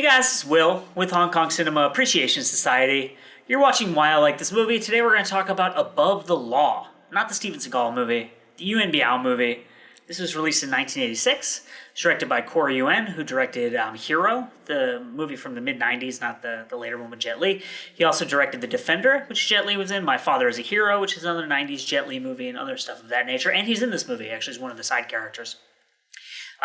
guys, it's Will with Hong Kong Cinema Appreciation Society. You're watching Why I Like This Movie. Today we're going to talk about Above the Law, not the Steven Seagal movie, the Yuen Biao movie. This was released in 1986. It's directed by Corey Yuen, who directed Hero, the movie from the mid-90s, not the later one with Jet Li. He also directed The Defender, which Jet Li was in, My Father is a Hero, which is another 90s Jet Li movie, and other stuff of that nature. And he's in this movie, actually, as one of the side characters.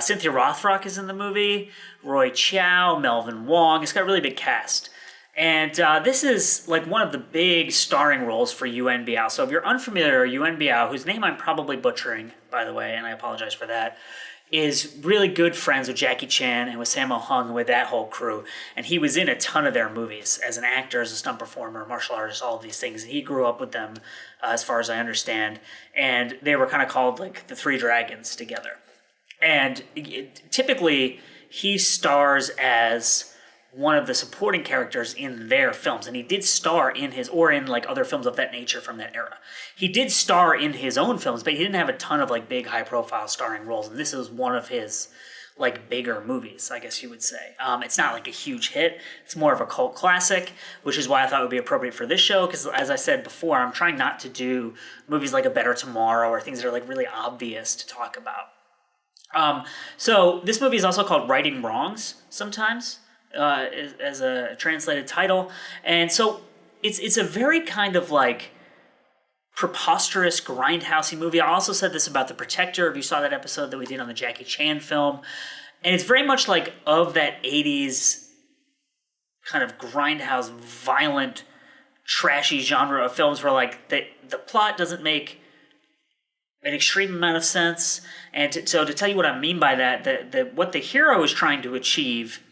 Cynthia Rothrock is in the movie, Roy Chow, Melvin Wong. It's got a really big cast. And this is like one of the big starring roles for Yuen Biao. So if you're unfamiliar, Yuen Biao, whose name I'm probably butchering, by the way, and I apologize for that, is really good friends with Jackie Chan and with Sammo Hung and with that whole crew. And he was in a ton of their movies as an actor, as a stunt performer, martial artist, all of these things. And he grew up with them, as far as I understand. And they were kind of called like the Three Dragons together. And typically, he stars as one of the supporting characters in their films. And he did star in his, or in like other films of that nature from that era. He did star in his own films, but he didn't have a ton of like big high profile starring roles. And this is one of his like bigger movies, I guess you would say. It's not like a huge hit. It's more of a cult classic, which is why I thought it would be appropriate for this show. Because as I said before, I'm trying not to do movies like A Better Tomorrow or things that are like really obvious to talk about. So this movie is also called Righting Wrongs sometimes, as a translated title. And so it's a very kind of like preposterous, grindhousey movie. I also said this about The Protector, if you saw that episode that we did on the Jackie Chan film. And it's very much like of that 80s kind of grindhouse, violent, trashy genre of films where like the plot doesn't make an extreme amount of sense. And so to tell you what I mean by that, what the hero is trying to achieve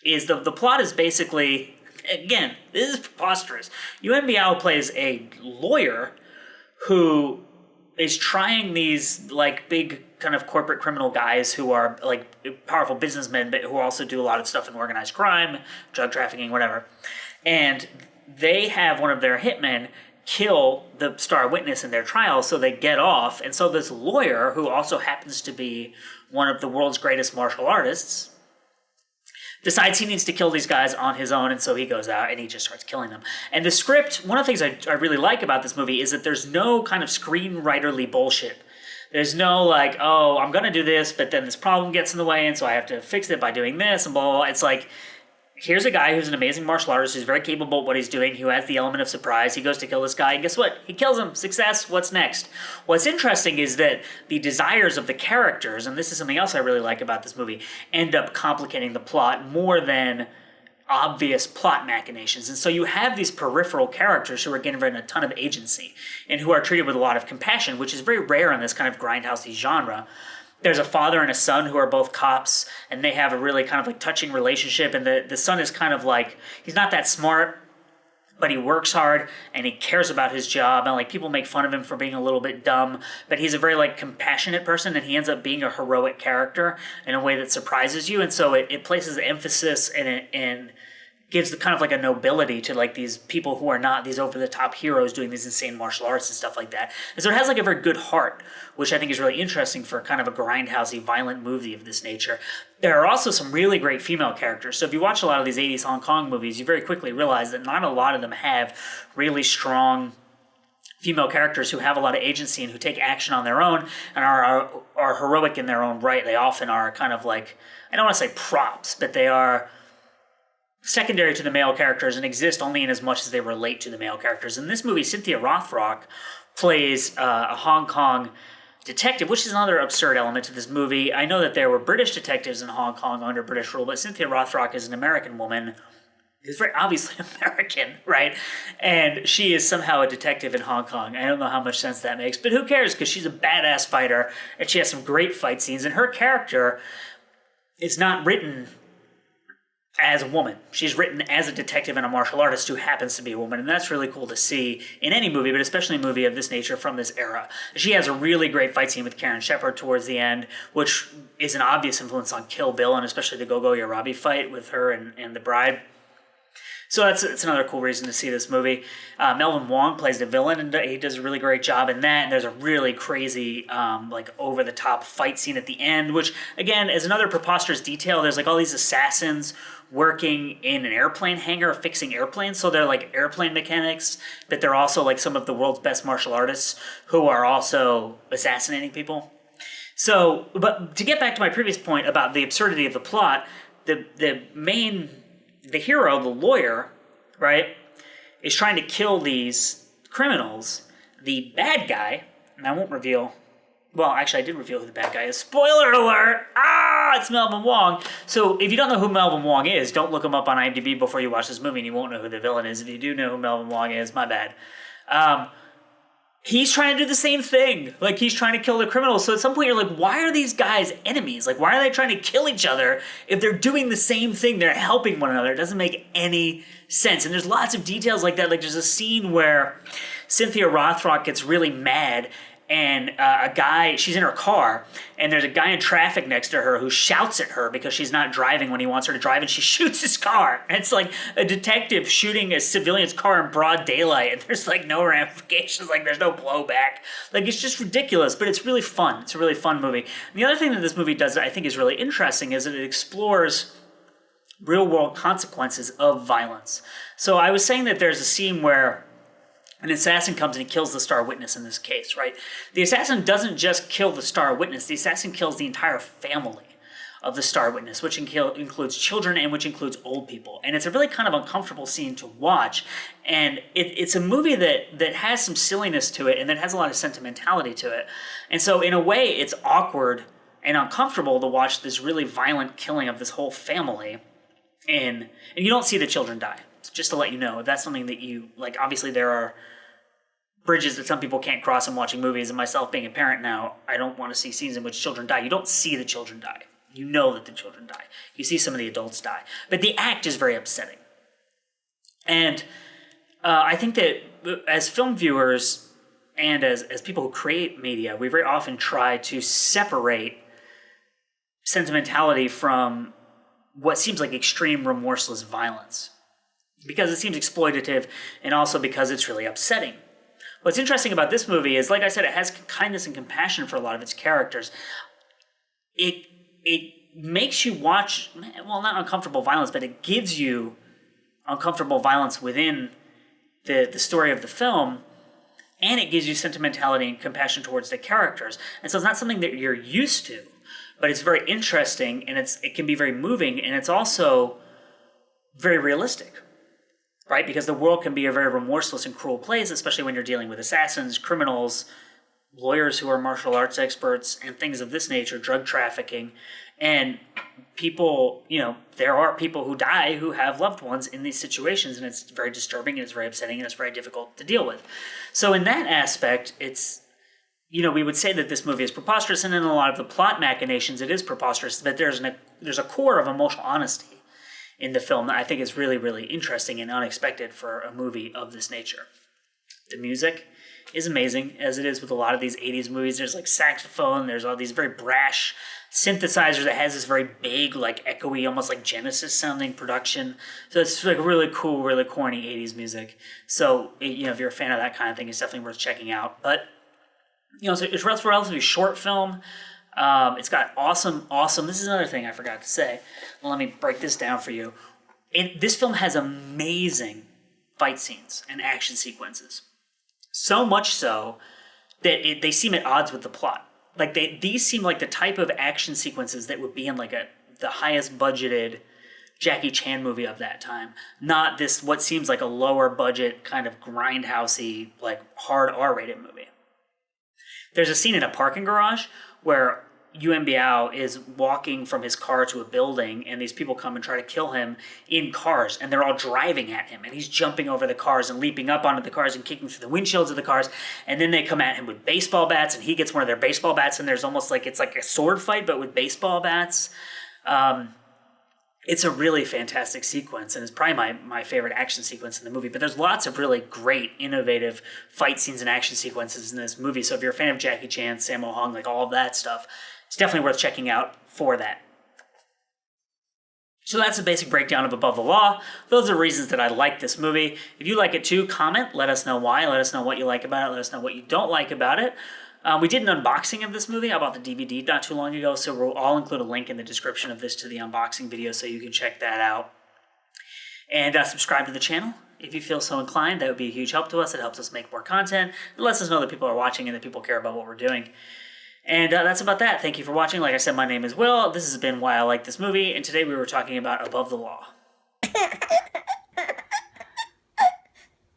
is the plot is basically, again, this is preposterous. Yuen Biao plays a lawyer who is trying these like big kind of corporate criminal guys who are like powerful businessmen, but who also do a lot of stuff in organized crime, drug trafficking, whatever. And they have one of their hitmen kill the star witness in their trial, so they get off. And so this lawyer, who also happens to be one of the world's greatest martial artists, decides he needs to kill these guys on his own, and so he goes out and he just starts killing them. And the script, one of the things I really like about this movie is that there's no kind of screenwriterly bullshit. There's no like, oh, I'm going to do this, but then this problem gets in the way, and so I have to fix it by doing this, and blah, blah, blah. It's like, here's a guy who's an amazing martial artist, who's very capable at what he's doing, who has the element of surprise. He goes to kill this guy, and guess what? He kills him. Success. What's next? What's interesting is that the desires of the characters, and this is something else I really like about this movie, end up complicating the plot more than obvious plot machinations. And so you have these peripheral characters who are given a ton of agency and who are treated with a lot of compassion, which is very rare in this kind of grindhousey genre. There's a father and a son who are both cops, and they have a really kind of like touching relationship. And the son is kind of like, he's not that smart, but he works hard and he cares about his job. And like people make fun of him for being a little bit dumb, but he's a very like compassionate person, and he ends up being a heroic character in a way that surprises you. And so it places emphasis and gives the kind of like a nobility to like these people who are not these over-the-top heroes doing these insane martial arts and stuff like that. And so it has like a very good heart, which I think is really interesting for kind of a grindhousey, violent movie of this nature. There are also some really great female characters. So if you watch a lot of these 80s Hong Kong movies, you very quickly realize that not a lot of them have really strong female characters who have a lot of agency and who take action on their own and are heroic in their own right. They often are kind of like, I don't want to say props, but they are secondary to the male characters and exist only in as much as they relate to the male characters. In this movie, Cynthia Rothrock plays a Hong Kong detective, which is another absurd element to this movie. I know that there were British detectives in Hong Kong under British rule, but Cynthia Rothrock is an American woman who's very obviously American, right? And she is somehow a detective in Hong Kong. I don't know how much sense that makes, but who cares? Because she's a badass fighter, and she has some great fight scenes, and her character is not written as a woman. She's written as a detective and a martial artist who happens to be a woman, and that's really cool to see in any movie, but especially a movie of this nature from this era. She has a really great fight scene with Karen Shepard towards the end, which is an obvious influence on Kill Bill, and especially the Gogo Yarabi fight with her and the bride. So that's another cool reason to see this movie. Melvin Wong plays the villain, and he does a really great job in that. And there's a really crazy, over the top fight scene at the end, which again is another preposterous detail. There's like all these assassins working in an airplane hangar fixing airplanes, so they're like airplane mechanics, but they're also like some of the world's best martial artists who are also assassinating people. So, but to get back to my previous point about the absurdity of the plot, the hero, the lawyer, right, is trying to kill these criminals. The bad guy, and I won't reveal, well, actually I did reveal who the bad guy is. Spoiler alert! It's Melvin Wong. So if you don't know who Melvin Wong is, don't look him up on IMDb before you watch this movie, and you won't know who the villain is. If you do know who Melvin Wong is, my bad. He's trying to do the same thing. Like, he's trying to kill the criminals. So at some point you're like, why are these guys enemies? Like, why are they trying to kill each other if they're doing the same thing? They're helping one another. It doesn't make any sense. And there's lots of details like that. Like, there's a scene where Cynthia Rothrock gets really mad, and she's in her car, and there's a guy in traffic next to her who shouts at her because she's not driving when he wants her to drive, and she shoots his car. And it's like a detective shooting a civilian's car in broad daylight, and there's like no ramifications, like there's no blowback. Like, it's just ridiculous, but it's really fun. It's a really fun movie. And the other thing that this movie does that I think is really interesting is that it explores real-world consequences of violence. So I was saying that there's a scene where an assassin comes and he kills the star witness in this case, right? The assassin doesn't just kill the star witness. The assassin kills the entire family of the star witness, which includes children and which includes old people. And it's a really kind of uncomfortable scene to watch. And it's a movie that has some silliness to it and that has a lot of sentimentality to it. And so in a way, it's awkward and uncomfortable to watch this really violent killing of this whole family. And you don't see the children die. Just to let you know, if that's something that you like. Obviously there are bridges that some people can't cross in watching movies, and myself being a parent now, I don't want to see scenes in which children die. You don't see the children die. You know that the children die. You see some of the adults die. But the act is very upsetting. And I think that as film viewers and as people who create media, we very often try to separate sentimentality from what seems like extreme remorseless violence, because it seems exploitative and also because it's really upsetting. What's interesting about this movie is, like I said, it has kindness and compassion for a lot of its characters. It makes you watch, well, not uncomfortable violence, but it gives you uncomfortable violence within the story of the film, and it gives you sentimentality and compassion towards the characters. And so it's not something that you're used to, but it's very interesting, and it can be very moving, and it's also very realistic. Right? Because the world can be a very remorseless and cruel place, especially when you're dealing with assassins, criminals, lawyers who are martial arts experts, and things of this nature, drug trafficking. And people, there are people who die who have loved ones in these situations, and it's very disturbing, and it's very upsetting, and it's very difficult to deal with. So in that aspect, it's, we would say that this movie is preposterous, and in a lot of the plot machinations, it is preposterous, but there's a core of emotional honesty in the film that I think is really, really interesting and unexpected for a movie of this nature. The music is amazing, as it is with a lot of these 80s movies. There's like saxophone, there's all these very brash synthesizers that has this very big, like echoey, almost like Genesis sounding production. So it's like really cool, really corny 80s music. So, if you're a fan of that kind of thing, it's definitely worth checking out. But, so it's a relatively short film. It's got awesome, this is another thing I forgot to say. Well, let me break this down for you. This film has amazing fight scenes and action sequences. So much so that they seem at odds with the plot. Like these seem like the type of action sequences that would be in like the highest budgeted Jackie Chan movie of that time. Not this, what seems like a lower budget kind of grindhousey, like hard R-rated movie. There's a scene in a parking garage where Yuen Biao is walking from his car to a building, and these people come and try to kill him in cars, and they're all driving at him, and he's jumping over the cars and leaping up onto the cars and kicking through the windshields of the cars, and then they come at him with baseball bats, and he gets one of their baseball bats, and there's almost like, it's like a sword fight, but with baseball bats. It's a really fantastic sequence, and it's probably my favorite action sequence in the movie. But there's lots of really great, innovative fight scenes and action sequences in this movie. So if you're a fan of Jackie Chan, Sammo Hung, like all of that stuff, it's definitely worth checking out for that. So that's a basic breakdown of Above the Law. Those are reasons that I like this movie. If you like it too, comment. Let us know why. Let us know what you like about it. Let us know what you don't like about it. We did an unboxing of this movie. I bought the DVD not too long ago, so I'll include a link in the description of this to the unboxing video so you can check that out. And subscribe to the channel if you feel so inclined. That would be a huge help to us. It helps us make more content. It lets us know that people are watching and that people care about what we're doing. And that's about that. Thank you for watching. Like I said, my name is Will. This has been Why I Like This Movie, and today we were talking about Above the Law.